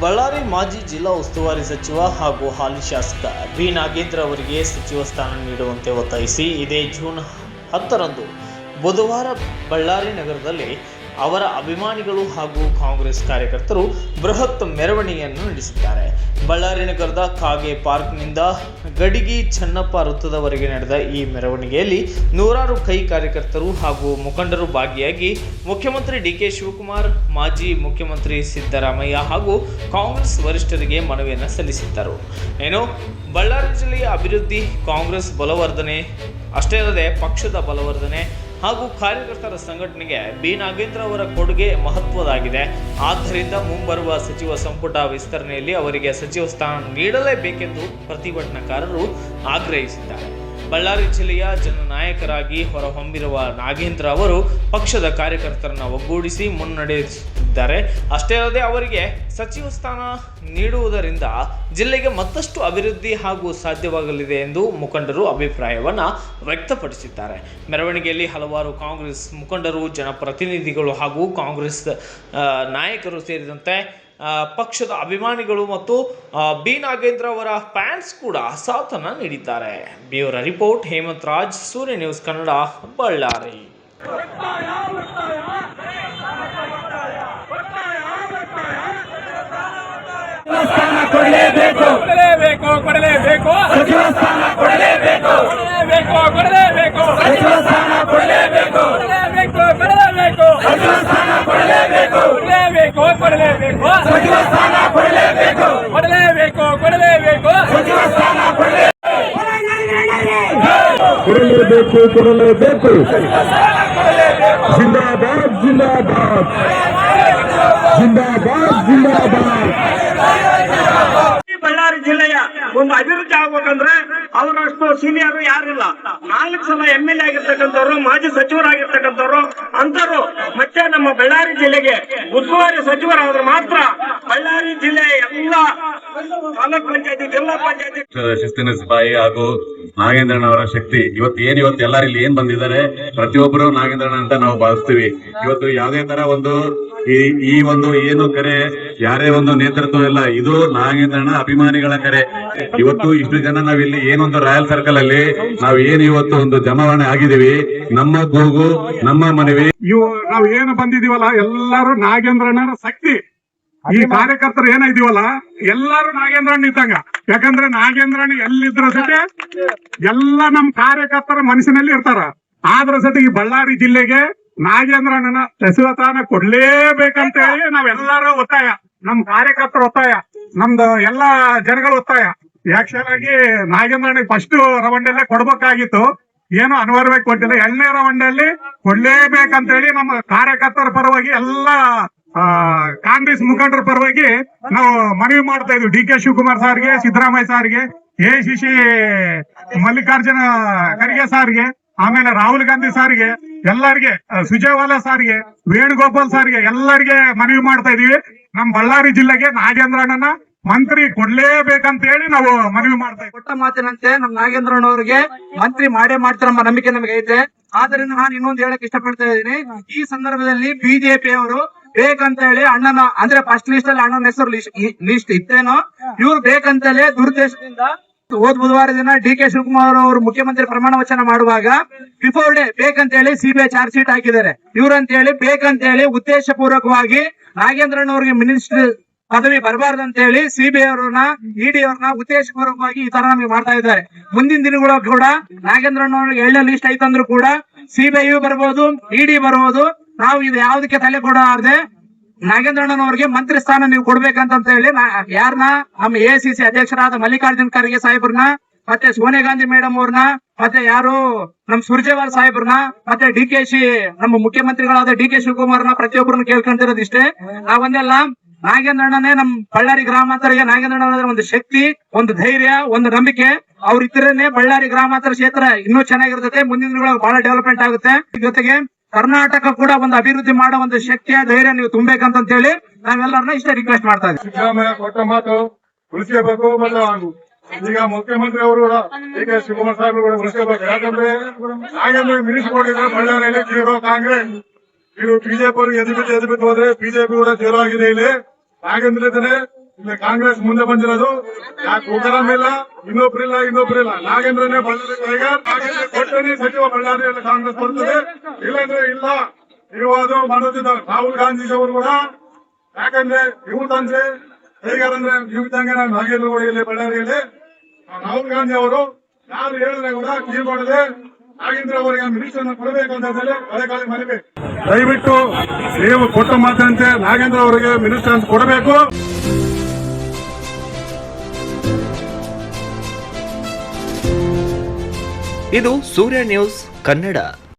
ಬಳ್ಳಾರಿ ಮಾಜಿ ಜಿಲ್ಲಾ ಉಸ್ತುವಾರಿ ಸಚಿವ ಹಾಗೂ ಹಾಲಿ ಶಾಸಕ ಬಿ ನಾಗೇಂದ್ರ ಅವರಿಗೆ ಸಚಿವ ಸ್ಥಾನ ನೀಡುವಂತೆ ಒತ್ತಾಯಿಸಿ ಇದೇ ಜೂನ್ 10ರಂದು ಬುಧವಾರ ಬಳ್ಳಾರಿ ನಗರದಲ್ಲಿ ಅವರ ಅಭಿಮಾನಿಗಳು ಹಾಗೂ ಕಾಂಗ್ರೆಸ್ ಕಾರ್ಯಕರ್ತರು ಬೃಹತ್ ಮೆರವಣಿಗೆಯನ್ನು ನಡೆಸಿದ್ದಾರೆ. ಬಳ್ಳಾರಿ ನಗರದ ಕಾಗೆ ಪಾರ್ಕ್ನಿಂದ ಗಡಿಗಿ ಚನ್ನಪ್ಪ ವೃತ್ತದವರೆಗೆ ನಡೆದ ಈ ಮೆರವಣಿಗೆಯಲ್ಲಿ ನೂರಾರು ಕೈ ಕಾರ್ಯಕರ್ತರು ಹಾಗೂ ಮುಖಂಡರು ಭಾಗಿಯಾಗಿ ಮುಖ್ಯಮಂತ್ರಿ ಡಿಕೆ ಶಿವಕುಮಾರ್, ಮಾಜಿ ಮುಖ್ಯಮಂತ್ರಿ ಸಿದ್ದರಾಮಯ್ಯ ಹಾಗೂ ಕಾಂಗ್ರೆಸ್ ವರಿಷ್ಠರಿಗೆ ಮನವಿಯನ್ನು ಸಲ್ಲಿಸಿದ್ದರು. ಬಳ್ಳಾರಿ ಜಿಲ್ಲೆಯ ಅಭಿವೃದ್ಧಿ, ಕಾಂಗ್ರೆಸ್ ಬಲವರ್ಧನೆ ಅಷ್ಟೇ ಅಲ್ಲದೆ ಪಕ್ಷದ ಬಲವರ್ಧನೆ ಹಾಗೂ ಕಾರ್ಯಕರ್ತರ ಸಂಘಟನೆಗೆ ಬಿ ನಾಗೇಂದ್ರ ಅವರ ಕೊಡುಗೆ ಮಹತ್ವದಾಗಿದೆ. ಆದ್ದರಿಂದ ಮುಂಬರುವ ಸಚಿವ ಸಂಪುಟ ವಿಸ್ತರಣೆಯಲ್ಲಿ ಅವರಿಗೆ ಸಚಿವ ಸ್ಥಾನ ನೀಡಲೇಬೇಕೆಂದು ಪ್ರತಿಭಟನಾಕಾರರು ಆಗ್ರಹಿಸಿದ್ದಾರೆ. ಬಳ್ಳಾರಿ ಜಿಲ್ಲೆಯ ಜನನಾಯಕರಾಗಿ ಹೊರಹೊಮ್ಮಿರುವ ನಾಗೇಂದ್ರ ಅವರು ಪಕ್ಷದ ಕಾರ್ಯಕರ್ತರನ್ನು ಒಗ್ಗೂಡಿಸಿ ಮುನ್ನಡೆಸುತ್ತಿದ್ದಾರೆ. ಅಷ್ಟೇ ಅಲ್ಲದೆ ಅವರಿಗೆ ಸಚಿವ ಸ್ಥಾನ ನೀಡುವುದರಿಂದ ಜಿಲ್ಲೆಗೆ ಮತ್ತಷ್ಟು ಅಭಿವೃದ್ಧಿ ಹಾಗೂ ಸಾಧ್ಯವಾಗಲಿದೆ ಎಂದು ಮುಖಂಡರು ಅಭಿಪ್ರಾಯವನ್ನು ವ್ಯಕ್ತಪಡಿಸಿದ್ದಾರೆ. ಮೆರವಣಿಗೆಯಲ್ಲಿ ಹಲವಾರು ಕಾಂಗ್ರೆಸ್ ಮುಖಂಡರು, ಜನಪ್ರತಿನಿಧಿಗಳು ಹಾಗೂ ಕಾಂಗ್ರೆಸ್ ನಾಯಕರು ಸೇರಿದಂತೆ ಪಕ್ಷದ ಅಭಿಮಾನಿಗಳು ಮತ್ತು ಬಿ ನಾಗೇಂದ್ರ ಅವರ ಫ್ಯಾನ್ಸ್ ಕೂಡ ಸಾಥನ್ನು ನೀಡಿದ್ದಾರೆ. ಬ್ಯೂರೋ ರಿಪೋರ್ಟ್, ಹೇಮಂತ್ ರಾಜ್, ಸೂರ್ಯ ನ್ಯೂಸ್ ಕನ್ನಡ, ಬಳ್ಳಾರಿ. ಕೊಡಲೇಬೇಕು ಕೊಡಲೇಬೇಕು ಕೊಡಲೇಬೇಕು ಸಚಿವ ಸ್ಥಾನ ಕೊಡಲೇಬೇಕು ಕೊಡಲೇಬೇಕು ಕೊಡಲೇಬೇಕು ಸಚಿವ ಸ್ಥಾನ ಕೊಡಲೇಬೇಕು ಕೊಡಲೇಬೇಕು ಕೊಡಲೇಬೇಕು ಸಚಿವ ಸ್ಥಾನ ಕೊಡಲೇಬೇಕು ಕೊಡಲೇಬೇಕು ಕೊಡಲೇಬೇಕು ಸಚಿವ ಸ್ಥಾನ ಕೊಡಲೇಬೇಕು ಕೊಡಲೇಬೇಕು ಕೊಡಲೇಬೇಕು ಸಚಿವ ಸ್ಥಾನ ಕೊಡಲೇಬೇಕು ಕೊಡಲೇಬೇಕು ಜಿಂದಾಬಾದ್ ಜಿಂದಾಬಾದ್ ಜಿಂದಾಬಾದ್ ಜಿಂದಾಬಾದ್. ಬಳ್ಳಾರಿ ಜಿಲ್ಲೆಯ ಒಂದು ಅಭಿವೃದ್ಧಿ ಆಗ್ಬೇಕಂದ್ರೆ ಅವರಷ್ಟು ಸೀನಿಯರ್ ಯಾರಿಲ್ಲ. 4 ಸಲ MLA ಆಗಿರ್ತಕ್ಕಂಥವ್ರು, ಮಾಜಿ ಸಚಿವರಾಗಿರ್ತಕ್ಕಂಥವ್ರು ಅಂತರು ಮತ್ತೆ ನಮ್ಮ ಬಳ್ಳಾರಿ ಜಿಲ್ಲೆಗೆ ಉಸ್ತುವಾರಿ ಸಚಿವರಾದ್ರೆ ಮಾತ್ರ ಬಳ್ಳಾರಿ ಜಿಲ್ಲೆ ಎಲ್ಲ ತಾಲೂಕ್ ಪಂಚಾಯತಿ, ಜಿಲ್ಲಾ ಪಂಚಾಯತಿ ಶಿಸ್ತಿನ ಸಿಪಾಯಿ ಹಾಗೂ ನಾಗೇಂದ್ರಣ್ಣ ಅವರ ಶಕ್ತಿ ಇವತ್ತು ಎಲ್ಲರೂ ಇಲ್ಲಿ ಏನ್ ಬಂದಿದ್ದಾರೆ, ಪ್ರತಿಯೊಬ್ಬರು ನಾಗೇಂದ್ರಣ್ಣ ಅಂತ ನಾವು ಭಾವಿಸ್ತೀವಿ. ಇವತ್ತು ಯಾವುದೇ ತರ ಒಂದು ಈ ಒಂದು ಏನು ಕರೆ, ಯಾರೇ ಒಂದು ನೇತೃತ್ವ ಇಲ್ಲ, ಇದು ನಾಗೇಂದ್ರಣ್ಣ ಅಭಿಮಾನಿಗಳ ಕರೆ. ಇವತ್ತು ಇಷ್ಟು ಜನ ನಾವಿಲ್ಲಿ ಏನೊಂದು ರಾಯಲ್ ಸರ್ಕಲ್ ಅಲ್ಲಿ ನಾವ್ ಇವತ್ತು ಒಂದು ಜಮಾವಣೆ ಆಗಿದೀವಿ. ನಮ್ಮ ಕೂಗು, ನಮ್ಮ ಮನವಿ, ನಾವು ಏನು ಬಂದಿದೀವಲ್ಲ ಎಲ್ಲರೂ ನಾಗೇಂದ್ರಣ್ಣನ ಶಕ್ತಿ. ಈ ಕಾರ್ಯಕರ್ತರು ಏನಿದೀವಲ್ಲ ಎಲ್ಲಾರು ನಾಗೇಂದ್ರಣ್ಣ ಇದ್ದಂಗ. ಯಾಕಂದ್ರೆ ನಾಗೇಂದ್ರಣ್ಣ ಎಲ್ಲಿದ್ರ ಸತಿ ಎಲ್ಲ ನಮ್ ಕಾರ್ಯಕರ್ತರ ಮನಸ್ಸಿನಲ್ಲಿ ಇರ್ತಾರ. ಆದ್ರ ಸತಿ ಈ ಬಳ್ಳಾರಿ ಜಿಲ್ಲೆಗೆ ನಾಗೇಂದ್ರಣ್ಣನ ಸಚಿವ ಸ್ಥಾನ ಕೊಡ್ಲೇಬೇಕಂತ ಹೇಳಿ ನಾವೆಲ್ಲರೂ ಒತ್ತಾಯ, ನಮ್ ಕಾರ್ಯಕರ್ತರ ಒತ್ತಾಯ, ನಮ್ದು ಎಲ್ಲಾ ಜನಗಳ ಒತ್ತಾಯ. ಆಗಿ ನಾಗೇಂದ್ರಣ್ಣ ಫಸ್ಟ್ ರೌಂಡಲ್ಲೇ ಕೊಡ್ಬೇಕಾಗಿತ್ತು, ಏನು ಅನಿವಾರ್ಯವಾಗಿ ಕೊಟ್ಟಿಲ್ಲ. 2ನೇ ರೌಂಡಲ್ಲಿ ಕೊಡ್ಲೇಬೇಕಂತ ಹೇಳಿ ನಮ್ಮ ಕಾರ್ಯಕರ್ತರ ಪರವಾಗಿ ಎಲ್ಲಾ ಕಾಂಗ್ರೆಸ್ ಮುಖಂಡರ ಪರವಾಗಿ ನಾವು ಮನವಿ ಮಾಡ್ತಾ ಇದ್ವಿ. ಡಿಕೆ ಶಿವಕುಮಾರ್ ಸಾರ್ಗೆ, ಸಿದ್ದರಾಮಯ್ಯ ಸಾರ್ಗೆ, ACC ಮಲ್ಲಿಕಾರ್ಜುನ ಖರ್ಗೆ ಸಾರ್ಗೆ, ಆಮೇಲೆ ರಾಹುಲ್ ಗಾಂಧಿ ಸಾರ್ಗೆ, ಎಲ್ಲರಿಗೆ, ಸುಜಯವಾಲಾ ಸಾರ್ಗೆ, ವೇಣುಗೋಪಾಲ್ ಸಾರ್ಗೆ ಎಲ್ಲರಿಗೆ ಮನವಿ ಮಾಡ್ತಾ ಇದೀವಿ. ನಮ್ ಬಳ್ಳಾರಿ ಜಿಲ್ಲೆಗೆ ನಾಗೇಂದ್ರಣ್ಣನ ಮಂತ್ರಿ ಕೊಡ್ಲೇಬೇಕಂತ ಹೇಳಿ ನಾವು ಮನವಿ ಮಾಡ್ತಾ ಇದ್ದೀವಿ. ಕೊಟ್ಟ ಮಾತಿನಂತೆ ನಮ್ ನಾಗೇಂದ್ರಣ್ಣವ್ರಿಗೆ ಮಂತ್ರಿ ಮಾಡೇ ಮಾಡ್ತಾರ ಎಂಬ ನಂಬಿಕೆ ನಮಗೆ ಐತೆ. ಆದ್ರಿಂದ ನಾನು ಇನ್ನೊಂದು ಹೇಳಕ್ ಇಷ್ಟಪಡ್ತಾ ಇದ್ದೀನಿ. ಈ ಸಂದರ್ಭದಲ್ಲಿ ಬಿಜೆಪಿ ಅವರು ಬೇಕಂತ ಹೇಳಿ ಅಣ್ಣನ ಅಂದ್ರೆ ಫಸ್ಟ್ ಲಿಸ್ಟ್ ಅಲ್ಲಿ ಅಣ್ಣನ ಹೆಸರು ಲಿಸ್ಟ್ ಇತ್ತೇನೋ, ಇವ್ರು ಬೇಕಂತಲೇ ದುರುದ್ದೇಶದಿಂದ ಹೋದ್ ಬುಧವಾರ ದಿನ ಡಿಕೆ ಶಿವಕುಮಾರ್ ಅವರು ಮುಖ್ಯಮಂತ್ರಿ ಪ್ರಮಾಣ ವಚನ ಮಾಡುವಾಗ ಬಿಫೋರ್ ಡೇ ಬೇಕಂತ ಹೇಳಿ CBI ಚಾರ್ಜ್ ಶೀಟ್ ಹಾಕಿದ್ದಾರೆ. ಇವ್ರಂತ ಹೇಳಿ ಬೇಕಂತ ಹೇಳಿ ಉದ್ದೇಶ ಪೂರ್ವಕವಾಗಿ ನಾಗೇಂದ್ರಣ್ಣವ್ರಿಗೆ ಮಿನಿಸ್ಟರ್ ಪದವಿ ಬರಬಾರ್ದಂತ ಹೇಳಿ CBI ಅವ್ರನ್ನ, ED ಅವ್ರನ್ನ ಉದ್ದೇಶ ಪೂರ್ವಕವಾಗಿ ಈ ತರ ನಮಗೆ ಮಾಡ್ತಾ ಇದ್ದಾರೆ. ಮುಂದಿನ ದಿನಗಳು ಕೂಡ ನಾಗೇಂದ್ರಣ್ಣವ್ರಿಗೆ 2ನೇ ಲಿಸ್ಟ್ ಐತಂದ್ರೂ ಕೂಡ CBI ಬರ್ಬೋದು, ED ಬರ್ಬೋದು. ನಾವು ಇದು ಯಾವ್ದಕ್ಕೆ ತಲೆ ಕೊಡಾರ್ದೆ ನಾಗೇಂದ್ರಣ್ಣನವ್ರಿಗೆ ಮಂತ್ರಿ ಸ್ಥಾನ ನೀವು ಕೊಡ್ಬೇಕಂತ ಹೇಳಿ ಯಾರನ್ನ, ನಮ್ಮ ACC ಅಧ್ಯಕ್ಷರಾದ ಮಲ್ಲಿಕಾರ್ಜುನ್ ಖರ್ಗೆ ಸಾಹೇಬ್ರನ್ನ, ಮತ್ತೆ ಸೋನಿಯಾ ಗಾಂಧಿ ಮೇಡಮ್ ಅವ್ರನ್ನ, ಮತ್ತೆ ಯಾರು ನಮ್ ಸುರ್ಜೇವಾಲ್ ಸಾಹೇಬ್ರನ್ನ, ಮತ್ತೆ DKC ನಮ್ಮ ಮುಖ್ಯಮಂತ್ರಿಗಳಾದ DK ಶಿವಕುಮಾರ್ನ ಪ್ರತಿಯೊಬ್ಬರನ್ನ ಕೇಳ್ಕೊಂತಿರೋದಿಷ್ಟೇ. ನಾವೊಂದೆಲ್ಲ ನಾಗೇಂದ್ರಣ್ಣನೇ ನಮ್ ಬಳ್ಳಾರಿ ಗ್ರಾಮಾಂತರಿಗೆ ನಾಗೇಂದ್ರಣ್ಣ ಒಂದು ಶಕ್ತಿ, ಒಂದು ಧೈರ್ಯ, ಒಂದು ನಂಬಿಕೆ. ಅವ್ರ ಇದ್ರೇನೆ ಬಳ್ಳಾರಿ ಗ್ರಾಮಾಂತರ ಕ್ಷೇತ್ರ ಇನ್ನೂ ಚೆನ್ನಾಗಿರ್ತದೆ, ಮುಂದಿನ ದಿನಗಳಲ್ಲಿ ಬಹಳ ಡೆವಲಪ್ಮೆಂಟ್ ಆಗುತ್ತೆ. ಜೊತೆಗೆ ಕರ್ನಾಟಕ ಕೂಡ ಒಂದು ಅಭಿವೃದ್ಧಿ ಮಾಡೋ ಒಂದು ಶಕ್ತಿಯ ಧೈರ್ಯ ನೀವು ತುಂಬಬೇಕಂತ ಹೇಳಿ ನಾವೆಲ್ಲರನ್ನ ಇಷ್ಟೇ ರಿಕ್ವೆಸ್ಟ್ ಮಾಡ್ತಾ ಇದ್ದೀವಿ. ಸಿದ್ದರಾಮಯ್ಯ ಕೊಟ್ಟ ಮಾತು ಉಳಿಸಬೇಕು. ಮತ್ತು ಈಗ ಮುಖ್ಯಮಂತ್ರಿ ಅವರು DK ಶಿವಕುಮಾರ್ ಸಾಹೇಬ್ ಉಳಿಸಬೇಕು. ಯಾಕಂದ್ರೆ ನಾಗೇಂದ್ರ ಮಿನಿಸ್ ಕೊಟ್ಟಿದ್ರೆ ಬಳ್ಳಾರಿಯಲ್ಲಿ ಜೀರೋ ಕಾಂಗ್ರೆಸ್, ಇದು ಬಿಜೆಪಿ ಅವರು ಎದ್ದು ಬಿದ್ದು ಹೋದ್ರೆ ಬಿಜೆಪಿ ಕೂಡ ಜೀರೋ ಆಗಿದೆ. ಇಲ್ಲಿ ನಾಗೇಂದ್ರ ಇದ್ದಾನೆ, ಇಲ್ಲಿ ಕಾಂಗ್ರೆಸ್ ಮುಂದೆ ಬಂದಿರೋದು. ಯಾಕೆ ಉಗ್ರಂ ಇಲ್ಲ, ಇನ್ನೊಬ್ರಿಲ್ಲ. ನಾಗೇಂದ್ರನೇ ಬಳ್ಳಾರಿ ಟೈಗರ್, ನಾಗೇಂದ್ರ ಕೊಟ್ಟನೆ ಸಚಿವ ಬಳ್ಳಾರಿಯಲ್ಲಿ ಕಾಂಗ್ರೆಸ್ ಬರ್ತದೆ, ಇಲ್ಲಾಂದ್ರೆ ಇಲ್ಲ. ಇರುವುದು ಮಾಡುತ್ತಿದ್ದಾರೆ ರಾಹುಲ್ ಗಾಂಧಿ ಅವರು ಕೂಡ. ಯಾಕಂದ್ರೆ ಇವ್ರು ತಂದೆ ಟೈಗರ್ ಅಂದ್ರೆ ಇವ್ದಂಗೆ ನಾಗೇಂದ್ರ ಕೂಡ ಇಲ್ಲಿ ಬಳ್ಳಾರಿಯಲ್ಲಿ. ರಾಹುಲ್ ಗಾಂಧಿ ಅವರು ಯಾರು ಹೇಳಿದ್ರೆ ಕೂಡ ಕಿವಿಗೊಡದೆ ನಾಗೇಂದ್ರ ಅವರಿಗೆ ಮಿನಿಸ್ಟರ್ ಕೊಡಬೇಕು ಅಂತ ಹೇಳಿ ಕಳೆಕಾಲಿ ಮನವಿ. ದಯವಿಟ್ಟು ನೀವು ಕೊಟ್ಟ ಮಾತಂತೆ ನಾಗೇಂದ್ರ ಅವರಿಗೆ ಮಿನಿಸ್ಟರ್ ಕೊಡಬೇಕು. ಇದು ಸೂರ್ಯ ನ್ಯೂಸ್ ಕನ್ನಡ.